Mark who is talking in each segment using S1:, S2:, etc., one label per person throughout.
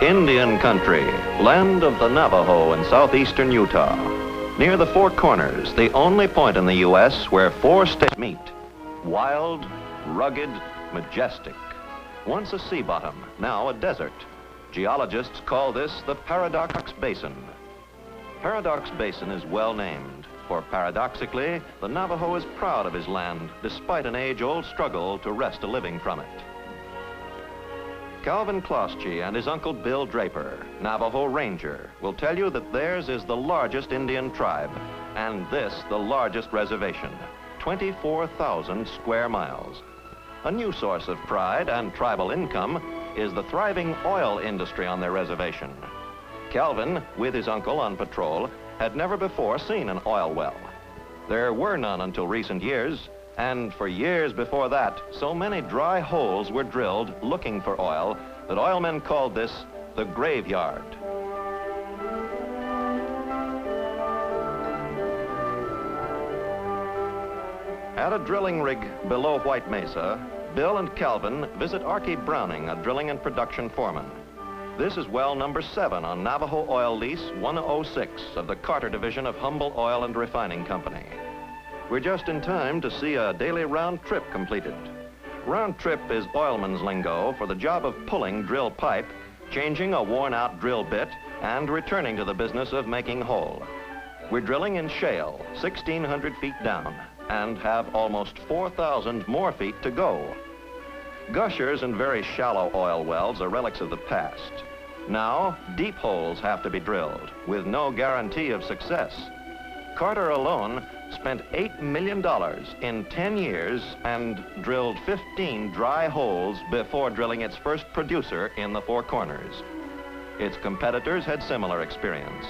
S1: Indian country, land of the Navajo in southeastern Utah. Near the Four Corners, the only point in the U.S. where four states meet. Wild, rugged, majestic. Once a sea bottom, now a desert. Geologists call this the Paradox Basin. Paradox Basin is well named, for paradoxically, the Navajo is proud of his land, despite an age-old struggle to wrest a living from it. Calvin Klosky and his uncle Bill Draper, Navajo Ranger, will tell you that theirs is the largest Indian tribe, and this the largest reservation, 24,000 square miles. A new source of pride and tribal income is the thriving oil industry on their reservation. Calvin, with his uncle on patrol, had never before seen an oil well. There were none until recent years, and for years before that, so many dry holes were drilled looking for oil that oilmen called this the graveyard. At a drilling rig below White Mesa, Bill and Calvin visit Archie Browning, a drilling and production foreman. This is well number 7 on Navajo Oil Lease 106 of the Carter Division of Humble Oil and Refining Company. We're just in time to see a daily round trip completed. Round trip is oilman's lingo for the job of pulling drill pipe, changing a worn-out drill bit, and returning to the business of making hole. We're drilling in shale, 1,600 feet down, and have almost 4,000 more feet to go. Gushers and very shallow oil wells are relics of the past. Now, deep holes have to be drilled, with no guarantee of success. Carter alone spent $8 million in 10 years and drilled 15 dry holes before drilling its first producer in the Four Corners. Its competitors had similar experience.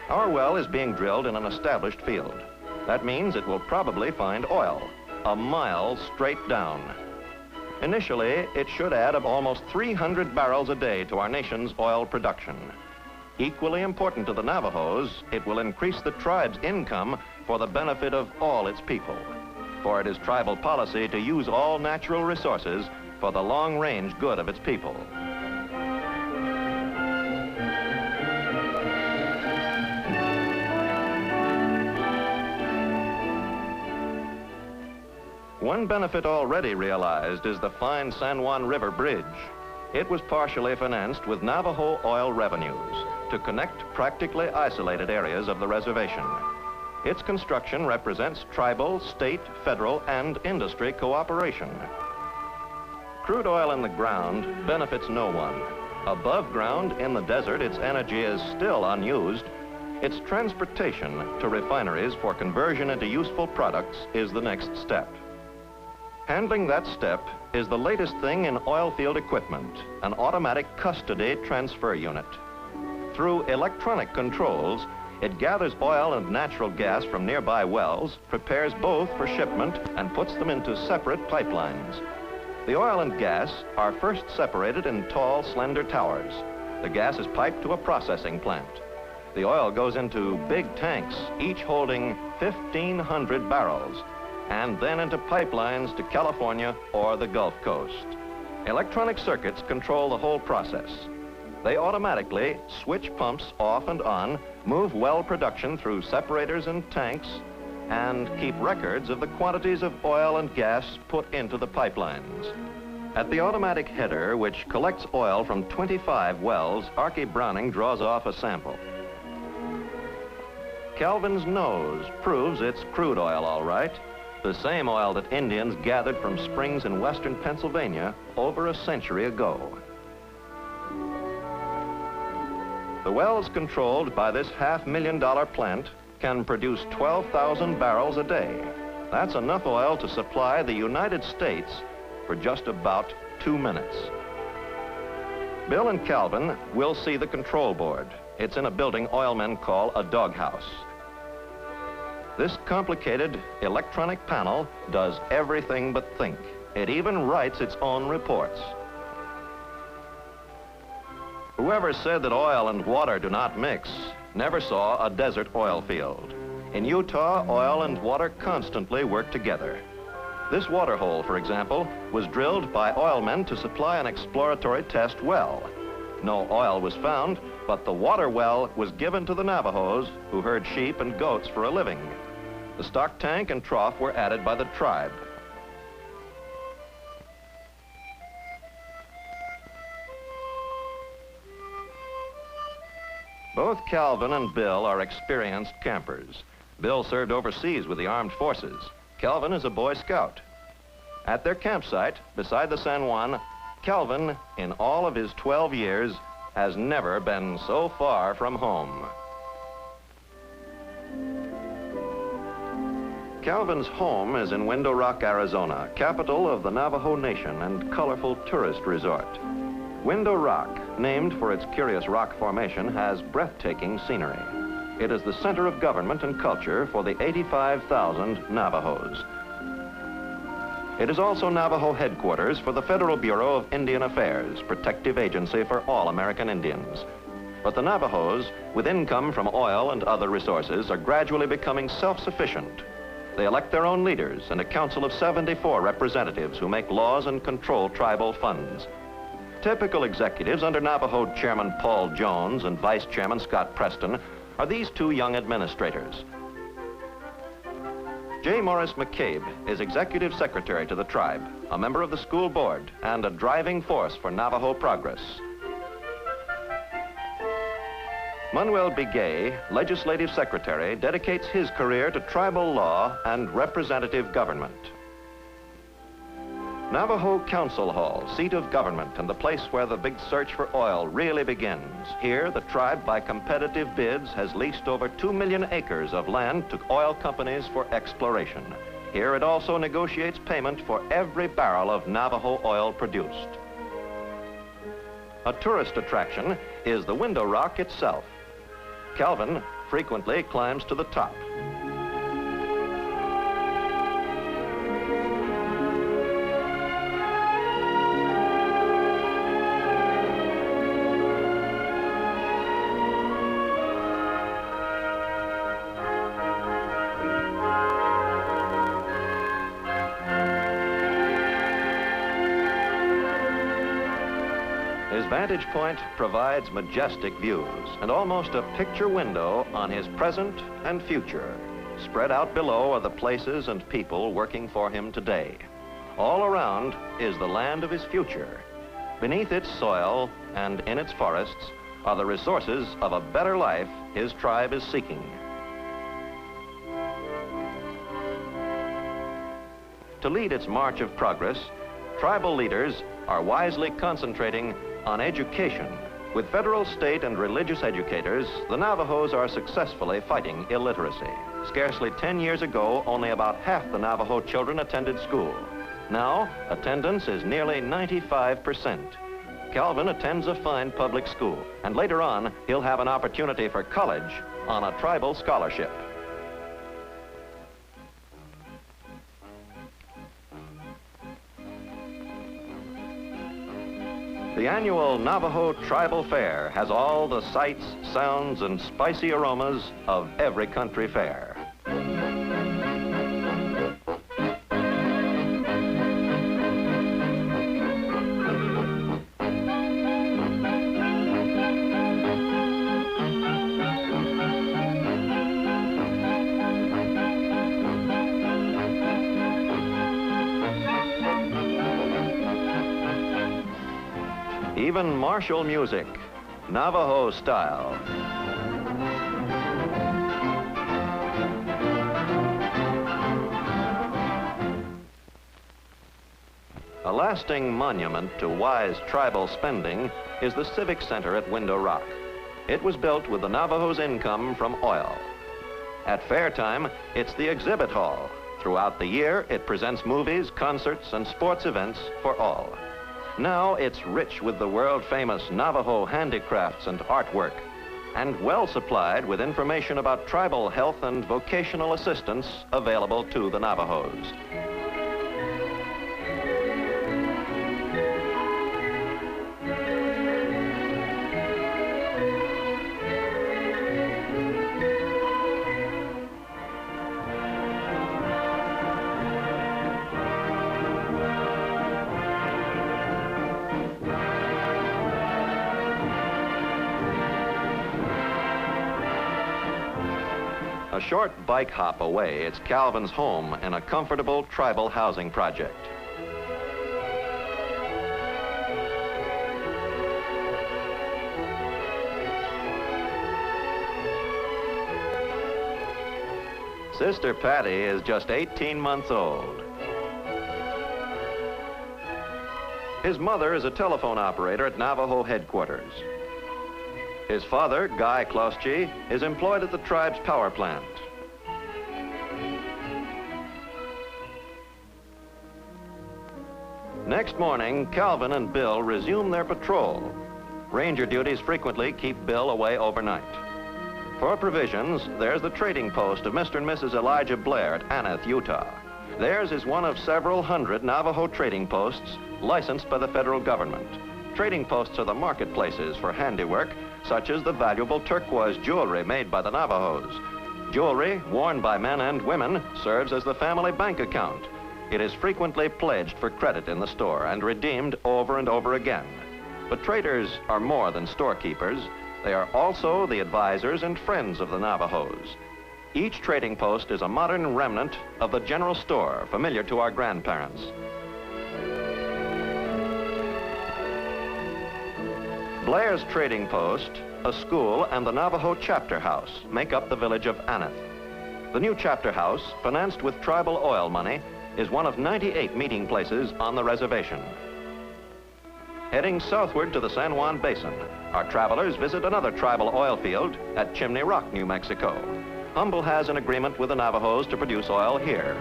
S1: Our well is being drilled in an established field. That means it will probably find oil, a mile straight down. Initially, it should add up almost 300 barrels a day to our nation's oil production. Equally important to the Navajos, it will increase the tribe's income for the benefit of all its people. For it is tribal policy to use all natural resources for the long-range good of its people. One benefit already realized is the fine San Juan River Bridge. It was partially financed with Navajo oil revenues to connect practically isolated areas of the reservation. Its construction represents tribal, state, federal, and industry cooperation. Crude oil in the ground benefits no one. Above ground, in the desert, its energy is still unused. Its transportation to refineries for conversion into useful products is the next step. Handling that step is the latest thing in oil field equipment, an automatic custody transfer unit. Through electronic controls, it gathers oil and natural gas from nearby wells, prepares both for shipment, and puts them into separate pipelines. The oil and gas are first separated in tall, slender towers. The gas is piped to a processing plant. The oil goes into big tanks, each holding 1,500 barrels, and then into pipelines to California or the Gulf Coast. Electronic circuits control the whole process. They automatically switch pumps off and on, move well production through separators and tanks, and keep records of the quantities of oil and gas put into the pipelines. At the automatic header, which collects oil from 25 wells, Archie Browning draws off a sample. Calvin's nose proves it's crude oil, all right. The same oil that Indians gathered from springs in western Pennsylvania over a century ago. The wells controlled by this $500,000 plant can produce 12,000 barrels a day. That's enough oil to supply the United States for just about 2 minutes. Bill and Calvin will see the control board. It's in a building oilmen call a doghouse. This complicated electronic panel does everything but think. It even writes its own reports. Whoever said that oil and water do not mix never saw a desert oil field. In Utah, oil and water constantly work together. This water hole, for example, was drilled by oilmen to supply an exploratory test well. No oil was found, but the water well was given to the Navajos, who herd sheep and goats for a living. The stock tank and trough were added by the tribe. Both Calvin and Bill are experienced campers. Bill served overseas with the armed forces. Calvin is a Boy Scout. At their campsite, beside the San Juan, Calvin, in all of his 12 years, has never been so far from home. Calvin's home is in Window Rock, Arizona, capital of the Navajo Nation and colorful tourist resort. Window Rock, named for its curious rock formation, has breathtaking scenery. It is the center of government and culture for the 85,000 Navajos. It is also Navajo headquarters for the Federal Bureau of Indian Affairs, protective agency for all American Indians. But the Navajos, with income from oil and other resources, are gradually becoming self-sufficient. They elect their own leaders and a council of 74 representatives who make laws and control tribal funds. Typical executives under Navajo Chairman Paul Jones and Vice Chairman Scott Preston are these two young administrators. J. Morris McCabe is Executive Secretary to the tribe, a member of the school board, and a driving force for Navajo progress. Manuel Bigay, Legislative Secretary, dedicates his career to tribal law and representative government. Navajo Council Hall, seat of government and the place where the big search for oil really begins. Here, the tribe, by competitive bids, has leased over 2 million acres of land to oil companies for exploration. Here, it also negotiates payment for every barrel of Navajo oil produced. A tourist attraction is the Window Rock itself. Calvin frequently climbs to the top. His vantage point provides majestic views and almost a picture window on his present and future. Spread out below are the places and people working for him today. All around is the land of his future. Beneath its soil and in its forests are the resources of a better life his tribe is seeking. To lead its march of progress, tribal leaders are wisely concentrating on education. With federal, state, and religious educators, the Navajos are successfully fighting illiteracy. Scarcely 10 years ago, only about half the Navajo children attended school. Now, attendance is nearly 95%. Calvin attends a fine public school, and later on, he'll have an opportunity for college on a tribal scholarship. The annual Navajo Tribal Fair has all the sights, sounds, and spicy aromas of every country fair. Even martial music, Navajo style. A lasting monument to wise tribal spending is the Civic Center at Window Rock. It was built with the Navajos' income from oil. At fair time, it's the exhibit hall. Throughout the year, it presents movies, concerts, and sports events for all. Now it's rich with the world-famous Navajo handicrafts and artwork, and well supplied with information about tribal health and vocational assistance available to the Navajos. A short bike hop away, it's Calvin's home in a comfortable tribal housing project. Sister Patty is just 18 months old. His mother is a telephone operator at Navajo headquarters. His father, Guy Klosky, is employed at the tribe's power plant. Next morning, Calvin and Bill resume their patrol. Ranger duties frequently keep Bill away overnight. For provisions, there's the trading post of Mr. and Mrs. Elijah Blair at Aneth, Utah. Theirs is one of several hundred Navajo trading posts licensed by the federal government. Trading posts are the marketplaces for handiwork, such as the valuable turquoise jewelry made by the Navajos. Jewelry, worn by men and women, serves as the family bank account. It is frequently pledged for credit in the store and redeemed over and over again. But traders are more than storekeepers. They are also the advisors and friends of the Navajos. Each trading post is a modern remnant of the general store familiar to our grandparents. Blair's trading post, a school, and the Navajo chapter house make up the village of Aneth. The new chapter house, financed with tribal oil money, is one of 98 meeting places on the reservation. Heading southward to the San Juan Basin, our travelers visit another tribal oil field at Chimney Rock, New Mexico. Humble has an agreement with the Navajos to produce oil here.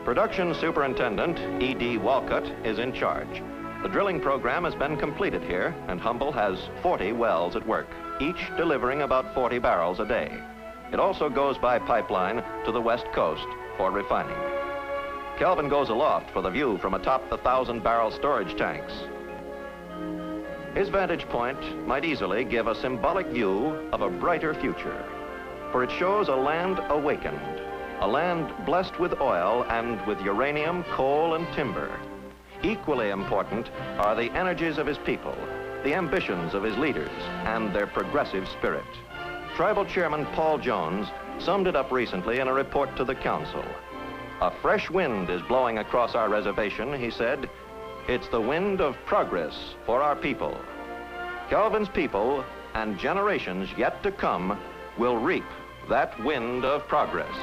S1: Production Superintendent E.D. Walcott is in charge. The drilling program has been completed here, and Humble has 40 wells at work, each delivering about 40 barrels a day. It also goes by pipeline to the west coast for refining. Calvin goes aloft for the view from atop the 1,000-barrel storage tanks. His vantage point might easily give a symbolic view of a brighter future, for it shows a land awakened, a land blessed with oil and with uranium, coal, and timber. Equally important are the energies of his people, the ambitions of his leaders, and their progressive spirit. Tribal Chairman Paul Jones summed it up recently in a report to the council. A fresh wind is blowing across our reservation, he said. It's the wind of progress for our people. Calvin's people and generations yet to come will reap that wind of progress.